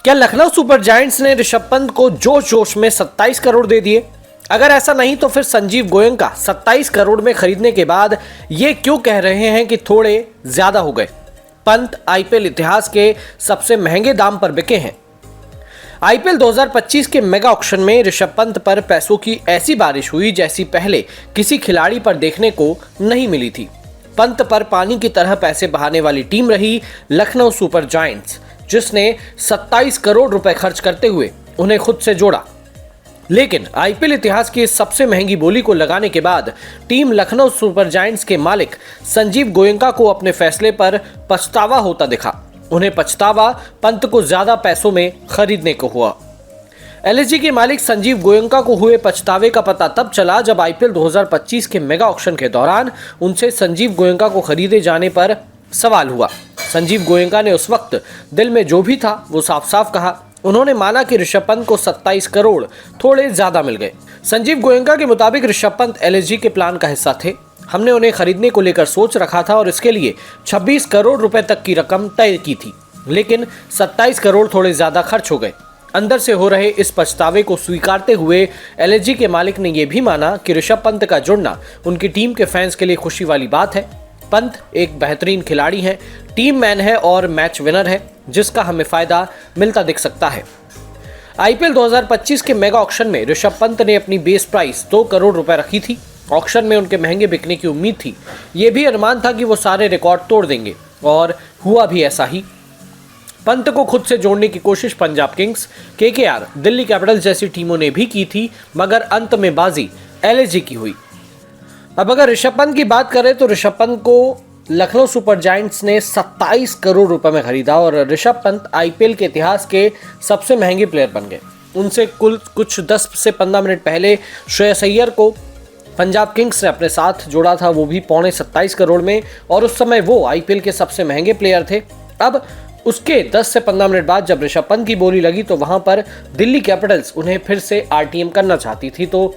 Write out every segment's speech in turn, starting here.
क्या Lucknow super giants ने ऋषभ पंत को जोश जोश में 27 करोड़ दे दिए? अगर ऐसा नहीं तो फिर संजीव गोयनका 27 करोड़ में खरीदने के बाद ये क्यों कह रहे हैं कि थोड़े ज्यादा हो गए? पंत आईपीएल इतिहास के सबसे महंगे दाम पर बिके हैं। आईपीएल 2025 के मेगा ऑक्शन में ऋषभ पंत पर पैसों की ऐसी बारिश हुई जैसी पहले किसी खिलाड़ी पर देखने को नहीं मिली थी। पंत पर पानी की तरह पैसे बहाने वाली टीम रही लखनऊ सुपर जायंट्स, जिसने 27 करोड़ रुपए खर्च करते हुए उन्हें खुद से जोड़ा। लेकिन आईपीएल इतिहास की सबसे महंगी बोली को लगाने के बाद टीम लखनऊ सुपर जायंट्स के मालिक संजीव गोयनका को अपने फैसले पर पछतावा होता दिखा। उन्हें पछतावा पंत को ज्यादा पैसों में खरीदने को हुआ। एलएसजी के मालिक संजीव गोयनका को हुए पछतावे का पता तब चला जब आईपीएल 2025 के मेगा ऑक्शन के दौरान उनसे संजीव गोयनका को खरीदे जाने पर सवाल हुआ। संजीव गोयनका ने उस वक्त दिल में जो भी था वो साफ साफ कहा। उन्होंने माना कि ऋषभ पंत को 27 करोड़ थोड़े ज्यादा मिल गए। संजीव गोयनका के मुताबिक ऋषभ पंत एलएसजी के प्लान का हिस्सा थे। हमने उन्हें खरीदने को लेकर सोच रखा था और इसके लिए 26 करोड़ रुपए तक की रकम तय की थी, लेकिन 27 करोड़ थोड़े ज्यादा खर्च हो गए। अंदर से हो रहे इस पछतावे को स्वीकारते हुए एलएसजी के मालिक ने यह भी माना कि ऋषभ पंत का जुड़ना उनकी टीम के फैंस के लिए खुशी वाली बात है। पंत एक बेहतरीन खिलाड़ी है, टीम मैन है और मैच विनर है, जिसका हमें फायदा मिलता दिख सकता है। आईपीएल 2025 के मेगा ऑक्शन में ऋषभ पंत ने अपनी बेस प्राइस 2 करोड़ रुपए रखी थी। ऑक्शन में उनके महंगे बिकने की उम्मीद थी। यह भी अनुमान था कि वो सारे रिकॉर्ड तोड़ देंगे और हुआ भी ऐसा ही। पंत को खुद से जोड़ने की कोशिश Punjab Kings, KKR, Delhi Capitals जैसी टीमों ने भी की थी, मगर अंत में बाजी एलएसजी की हुई। अब अगर ऋषभ पंत की बात करें तो ऋषभ पंत को लखनऊ सुपर जायंट्स ने 27 करोड़ रुपए में खरीदा और ऋषभ पंत आईपीएल के इतिहास के सबसे महंगे प्लेयर बन गए। उनसे कुछ 10 से 15 मिनट पहले श्रेयस अय्यर को पंजाब किंग्स ने अपने साथ जोड़ा था, वो भी 27.25 करोड़ में, और उस समय वो आईपीएल के सबसे महंगे प्लेयर थे। अब उसके 10 से 15 मिनट बाद जब ऋषभ पंत की बोली लगी तो वहां पर दिल्ली कैपिटल्स उन्हें फिर से आरटीएम करना चाहती थी। तो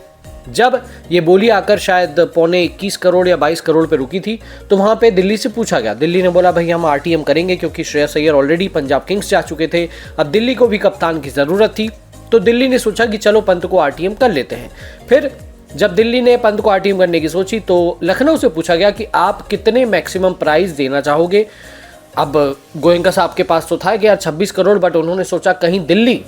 जब ये बोली आकर शायद 21 करोड़ या 22 करोड़ पे रुकी थी तो वहां पे दिल्ली से पूछा गया। दिल्ली ने बोला भाई हम आरटीएम करेंगे, क्योंकि श्रेयस अय्यर ऑलरेडी पंजाब किंग्स जा चुके थे। अब दिल्ली को भी कप्तान की जरूरत थी, तो दिल्ली ने सोचा कि चलो पंत को आरटीएम कर लेते हैं। फिर जब दिल्ली ने पंत को आरटीएम करने की सोची तो लखनऊ से पूछा गया कि आप कितने मैक्सिमम प्राइस देना चाहोगे। अब गोयनका साहब के पास तो था कि यार 26 करोड़, बट उन्होंने सोचा कहीं दिल्ली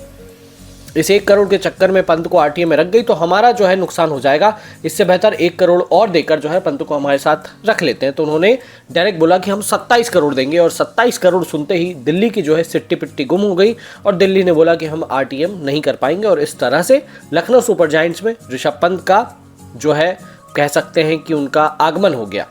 इस 1 करोड़ के चक्कर में पंत को आरटीएम में रख गई तो हमारा जो है नुकसान हो जाएगा। इससे बेहतर 1 करोड़ और देकर जो है पंत को हमारे साथ रख लेते हैं। तो उन्होंने डायरेक्ट बोला कि हम 27 करोड़ देंगे, और 27 करोड़ सुनते ही दिल्ली की जो है सिट्टी पिट्टी गुम हो गई और दिल्ली ने बोला कि हम आरटीएम नहीं कर पाएंगे। और इस तरह से लखनऊ सुपर जायंट्स में ऋषभ पंत का जो है कह सकते हैं कि उनका आगमन हो गया।